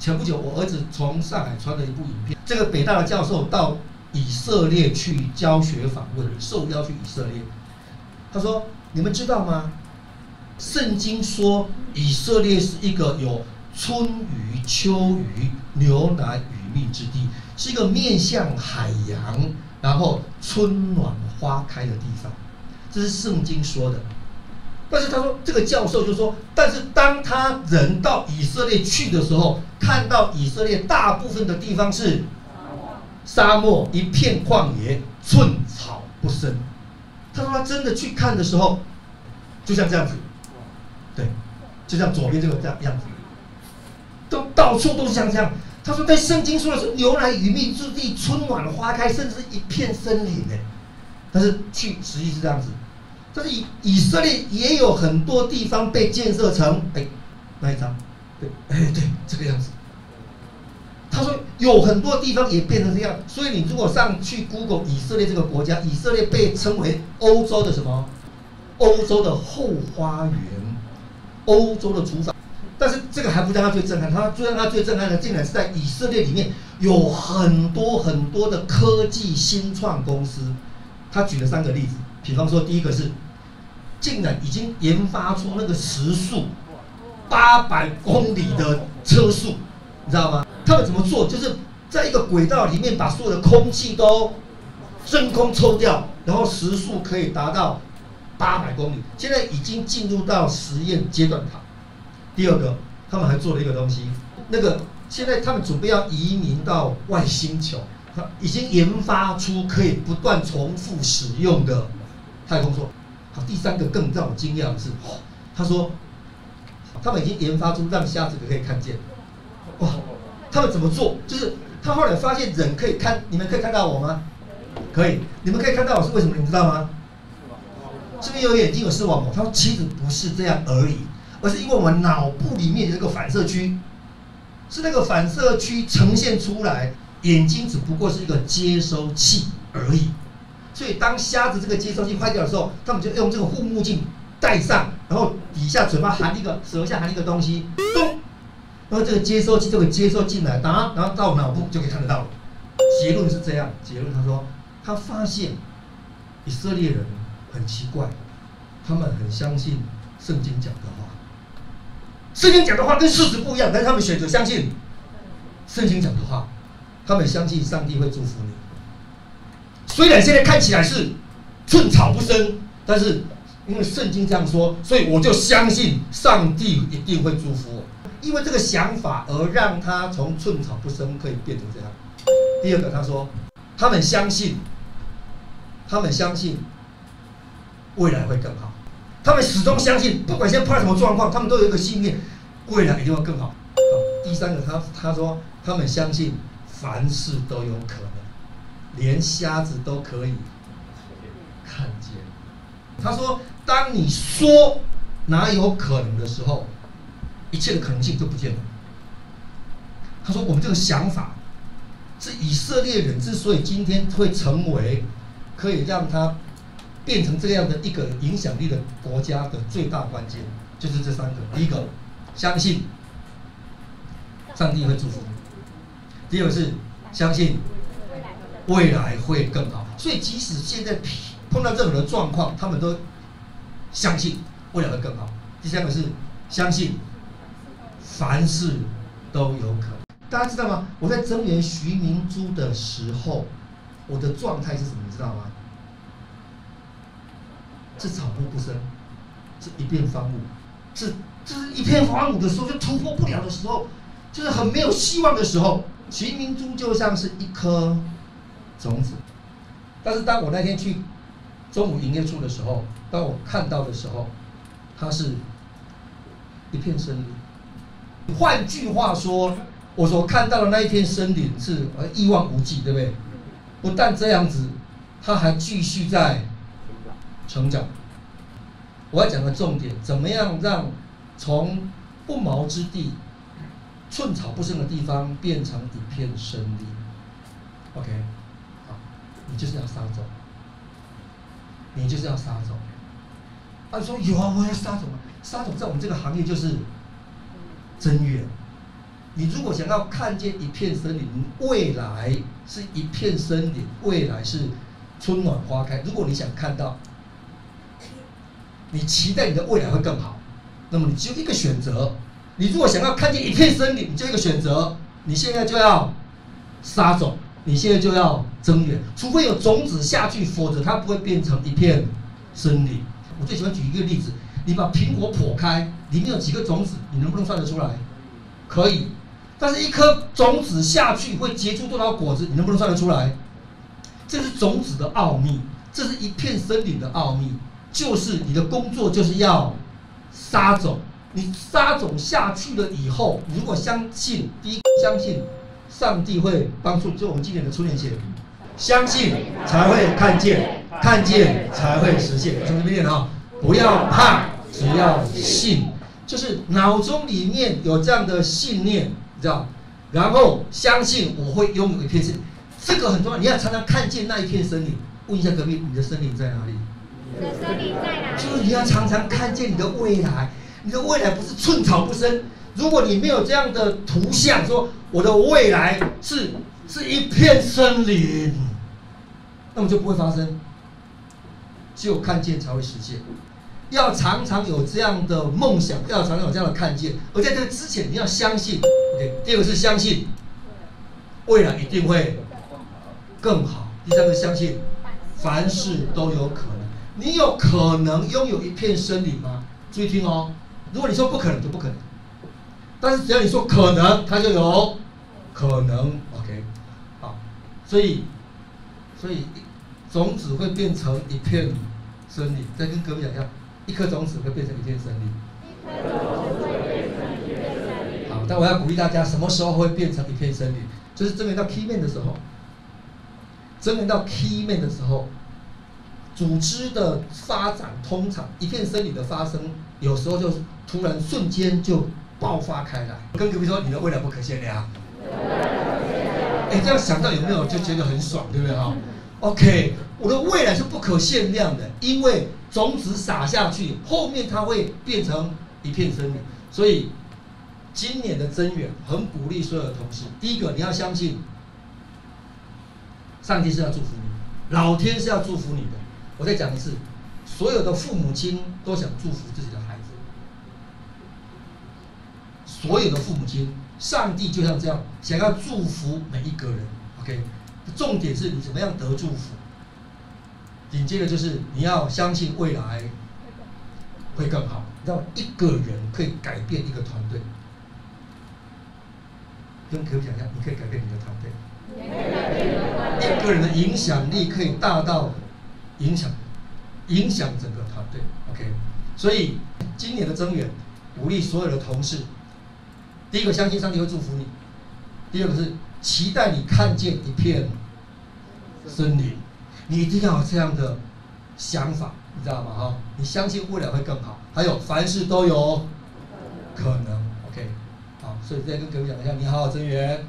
前不久我儿子从上海传了一部影片，这个北大的教授到以色列去教学访问，受邀去以色列。他说：“你们知道吗？圣经说以色列是一个有春雨、秋雨、牛奶与蜜之地，是一个面向海洋，然后春暖花开的地方。这是圣经说的。但是他说，这个教授就说，但是当他人到以色列去的时候，看到以色列大部分的地方是沙漠，一片旷野，寸草不生。他说他真的去看的时候，就像这样子，对，就像左边这个样子，都到处都是像这样。他说，在圣经说的是牛奶与蜜之地，春暖花开，甚至一片森林呢。但是去实际是这样子。但是以色列也有很多地方被建设成，那一张，对，对，这个样子。他说有很多地方也变成这样，所以你如果上去 Google 以色列这个国家，以色列被称为欧洲的什么？欧洲的后花园，欧洲的厨房。但是这个还不让他最震撼，让他最震撼的，竟然是在以色列里面有很多很多的科技新创公司。他举了3个例子，比方说第一个是，竟然已经研发出那个时速800公里的车速，你知道吗？他们怎么做？就是在一个轨道里面把所有的空气都真空抽掉，然后时速可以达到800公里。现在已经进入到实验阶段。第二个，他们还做了一个东西，那个现在他们准备要移民到外星球，已经研发出可以不断重复使用的太空梭。好，第3个更让我惊讶的是，他说他们已经研发出让瞎子可以看见。哇，他们怎么做？就是他后来发现人可以看，你们可以看到我吗？可以，你们可以看到我是为什么？你知道吗？是不是有眼睛有视网膜？他说其实不是这样而已，而是因为我们脑部里面有一个反射区，是那个反射区呈现出来，眼睛只不过是一个接收器而已。所以当瞎子这个接收器坏掉的时候，他们就用这个护目镜戴上，然后底下嘴巴含一个，舌下含一个东西，咚，然后这个接收器就会接收进来，然后到脑部就可以看得到了。结论是这样，结论他说，他发现以色列人很奇怪，他们很相信圣经讲的话，圣经讲的话跟事实不一样，但是他们选择相信圣经讲的话，他们相信上帝会祝福你。虽然现在看起来是寸草不生，但是因为圣经这样说，所以我就相信上帝一定会祝福我。因为这个想法而让他从寸草不生可以变成这样。第二个，他说他们相信未来会更好，他们始终相信，不管现在碰到什么状况，他们都有一个信念，未来一定会更好。第3个，他说他们相信凡事都有可能，连瞎子都可以看见。他说，当你说哪有可能的时候，一切的可能性就不见了。他说，我们这个想法是以色列人之所以今天会成为可以让他变成这样的一个影响力的国家的最大关键，就是这3个。第一个，相信上帝会祝福你；第二个是相信未来会更好。所以即使现在碰到任何的状况，他们都相信未来会更好。第3个是相信凡事都有可能。大家知道吗？我在增援徐明珠的时候，我的状态是什么？你知道吗？是草木不生，是一片荒芜，就是一片荒芜的时候，就突破不了的时候，就是很没有希望的时候。徐明珠就像是一颗种子，但是当我那天去中午营业处的时候，当我看到的时候，它是一片森林。换句话说，我所看到的那一片森林是一望无际，对不对？不但这样子，它还继续在成长。我要讲的重点，怎么样让从不毛之地、寸草不生的地方变成一片森林 ？OK， 好，你就是要撒种，你就是要撒种。啊，你说有啊，我要撒种啊，撒种在我们这个行业就是增援。你如果想要看见一片森林，未来是一片森林，未来是春暖花开。如果你想看到，你期待你的未来会更好，那么你只有一个选择。你如果想要看见一片森林，你就一个选择，你现在就要撒种，你现在就要增援，除非有种子下去，否则它不会变成一片森林。我最喜欢举一个例子，你把苹果剖开，里面有几个种子，你能不能算得出来？可以。但是一颗种子下去会结出多少果子，你能不能算得出来？这是种子的奥秘，这是一片森林的奥秘，就是你的工作就是要撒种。你撒种下去了以后，如果相信，第一，相信上帝会帮助，就我们今年的春联写，相信才会看见，看见才会实现。从这边念啊，不要怕，只要信，就是脑中里面有这样的信念，你知道，然后相信我会拥有一片森林，这个很重要。你要常常看见那一片森林。问一下隔壁，你的森林在哪里？你的森林在哪里？就是你要常常看见你的未来。你的未来不是寸草不生。如果你没有这样的图像，说我的未来是一片森林，那么就不会发生。只有看见才会实现。要常常有这样的梦想，要常常有这样的看见。而在这个之前，你要相信。OK， 第二个是相信未来一定会更好。第三个相信凡事都有可能。你有可能拥有一片森林吗？注意听哦。如果你说不可能，就不可能。但是只要你说可能，它就有可能。OK， 好，所以种子会变成一片森林。再跟各位讲一下，一颗种子会变成一片森林。好，但我要鼓励大家，什么时候会变成一片森林？就是增援到 key man 的时候。增援到 key man 的时候，组织的发展通常一片森林的发生，有时候就突然瞬间就爆发开来。跟隔壁说，你的未来不可限量。这样想到有没有就觉得很爽，对不对哈 ？OK， 我的未来是不可限量的，因为种子撒下去，后面它会变成一片森林。所以今年的增援很鼓励所有的同事，第一个你要相信，上帝是要祝福你，老天是要祝福你的。我再讲一次，所有的父母亲都想祝福自己的孩子。所有的父母亲，上帝就像这样，想要祝福每一个人。OK， 重点是你怎么样得祝福。紧接着就是你要相信未来会更好。你知道，一个人可以改变一个团队。跟可以讲一下，你可以改变你的团队。一个人的影响力可以大到影响整个团队。OK， 所以今年的增援鼓励所有的同事。第一个，相信上帝会祝福你；第二个是期待你看见一片森林。你一定要有这样的想法，你知道吗？哈，你相信未来会更好。还有，凡事都有可能。OK， 好，所以再跟各位讲一下，你好好增援。